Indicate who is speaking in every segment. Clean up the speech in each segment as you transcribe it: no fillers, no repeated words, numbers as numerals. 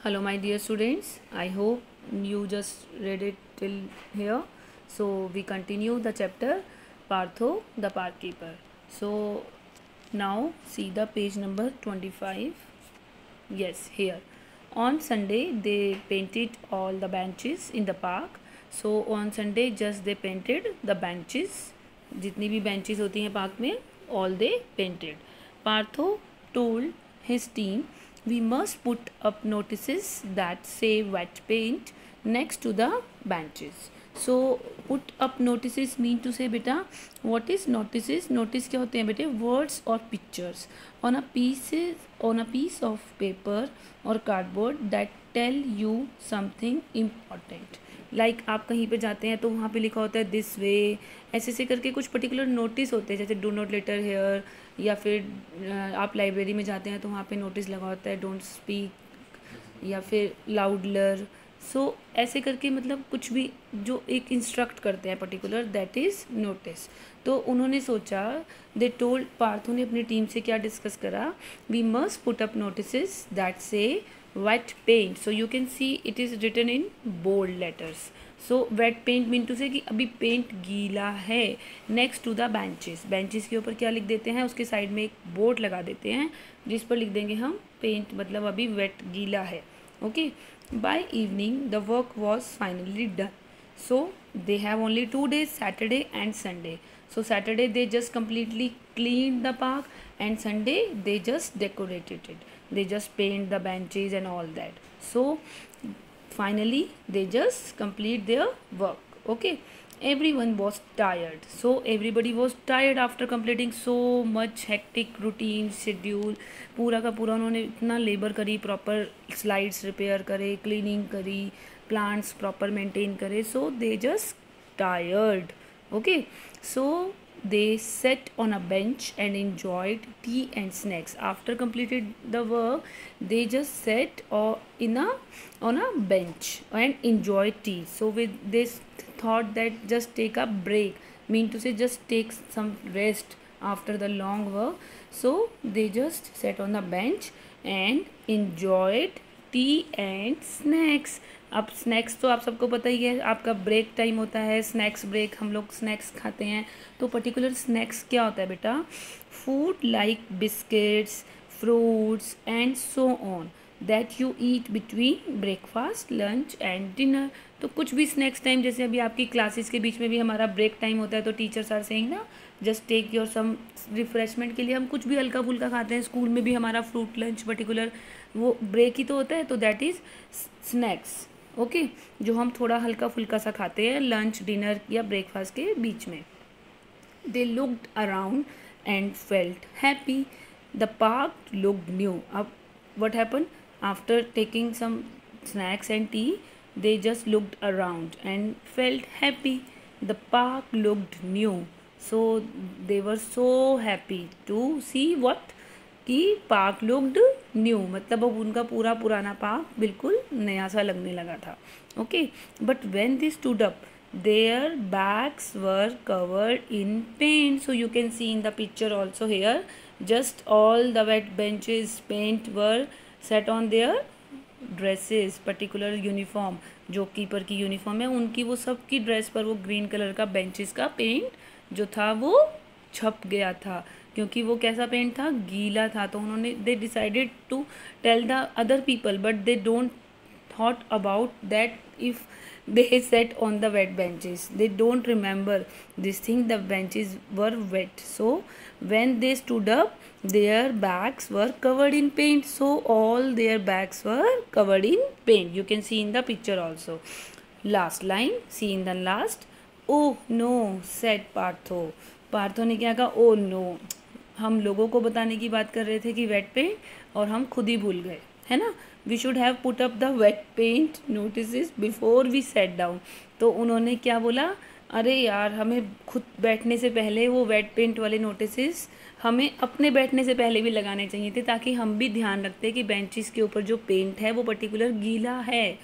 Speaker 1: Hello, my dear students. I hope you just read it till here. So, we continue the chapter Partho, the Park Keeper. So, now see the page number 25. Yes, here. On Sunday, they painted all the benches in the park. So, on Sunday, just they painted the benches. जितनी भी benches होती हैं park में, all they painted. Partho told his team, we must put up notices that say wet paint next to the benches. So put up notices mean to say beta what is notices. Notice क्या होते हैं बेटे? Words or pictures on a piece of paper or cardboard that tell you something important. Like आप कहीं पे जाते हैं तो वहाँ पे लिखा होता है दिस वे, ऐसे ऐसे करके कुछ पर्टिकुलर नोटिस होते हैं, जैसे डू नॉट लिटर हेयर, या फिर आप लाइब्रेरी में जाते हैं तो वहाँ पे नोटिस लगा होता है डोंट स्पीक, या फिर लाउडलर. सो ऐसे करके मतलब कुछ भी जो एक इंस्ट्रक्ट करते हैं पर्टिकुलर, दैट इज़ नोटिस. तो उन्होंने सोचा, दे टोल्ड, पार्थो ने अपनी टीम से क्या डिस्कस करा, we must put up notice that say wet paint. So you can see it is written in bold letters. So wet paint mean to say कि अभी पेंट गीला है. Next to the benches, benches के ऊपर क्या लिख देते हैं, उसके साइड में एक बोर्ड लगा देते हैं जिस पर लिख देंगे हम पेंट, मतलब अभी वेट गीला है. Okay. By evening the work was finally done. So they have only 2 days, Saturday and Sunday. So Saturday they just completely cleaned the park and Sunday they just decorated it. They just paint the benches and all that. So finally they just complete their work. Okay. Everyone was tired. So everybody was tired after completing so much hectic routine schedule. पूरा का पूरा उन्होंने इतना labour करी, proper slides repair करे, cleaning करी, plants proper maintain करे. So they just tired. Okay, so they sat on a bench and enjoyed tea and snacks. After completed the work, they just sat on a bench and enjoyed tea. So with this thought that just take a break, mean to say just take some rest after the long work. So they just sat on the bench and enjoyed T and snacks. अब snacks तो आप सबको पता ही है, आपका break time होता है, snacks break, हम लोग स्नैक्स खाते हैं. तो पर्टिकुलर स्नैक्स क्या होता है बेटा, food like biscuits, fruits and so on that you eat between breakfast, lunch and dinner. तो कुछ भी स्नैक्स टाइम, जैसे अभी आपकी क्लासेस के बीच में भी हमारा ब्रेक टाइम होता है तो टीचर्स आर सेइंग ना just take your some refreshment के लिए हम कुछ भी हल्का फुल्का खाते हैं. स्कूल में भी हमारा फ्रूट लंच पर्टिकुलर वो ब्रेक ही तो होता है, तो दैट इज़ स्नैक्स. ओके, जो हम थोड़ा हल्का फुल्का सा खाते हैं लंच, डिनर या ब्रेकफास्ट के बीच में. They looked around and felt happy. The park looked new. अब what happen after taking some snacks and tea, they just looked around and felt happy. The park looked new. So they were so happy to see what कि park looked new, मतलब अब उनका पूरा पुराना park बिल्कुल नया सा लगने लगा था. Okay, but when they stood up their backs were covered in paint. So you can see in the picture also here, just all the wet benches paint were set on their dresses, particular uniform, जो keeper की uniform है उनकी, वो सब की dress पर वो green colour का बेंचेस का पेंट जो था वो छप गया था, क्योंकि वो कैसा पेंट था, गीला था. तो उन्होंने they decided to tell the other people, but they don't thought about that if they sat on the wet benches. They don't remember this thing, the benches were wet. So when they stood up, their backs were covered in paint. So all their backs were covered in paint. You can see in the picture also. Last line, see in the last. Oh no, said Partho. Partho ने क्या कहा, oh no. हम लोगों को बताने की बात कर रहे थे कि वेट पेंट, और हम खुद ही भूल गए, है ना. We should have put up the wet paint notice before we set down. तो उन्होंने क्या बोला, अरे यार हमें खुद बैठने से पहले वो वेट पेंट वाले नोटिस हमें अपने बैठने से पहले भी लगाने चाहिए थे, ताकि हम भी ध्यान रखते कि बेंचेस के ऊपर जो पेंट है वो पर्टिकुलर गीला है.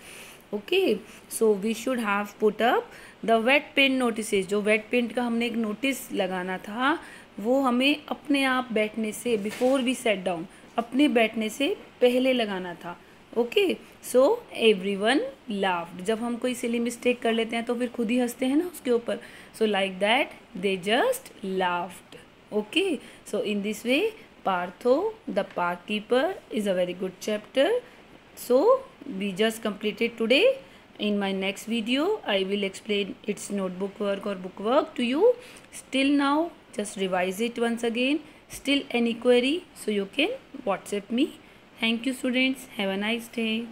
Speaker 1: Okay, so we should have put up the wet paint notice. जो वेट पेंट का हमने एक नोटिस लगाना था वो हमें अपने आप बैठने से, बिफोर वी सेट डाउन, अपने बैठने से पहले लगाना था. Okay, so everyone laughed. जब हम कोई सिली मिस्टेक कर लेते हैं तो फिर खुद ही हंसते हैं ना उसके ऊपर. So like that they just laughed. Okay, so in this way Partho the park keeper is a very good chapter. So we just completed today. In my next video I will explain its notebook work or book work to you. Still now just revise it once again. Still any query, so you can WhatsApp me. Thank you students, have a nice day.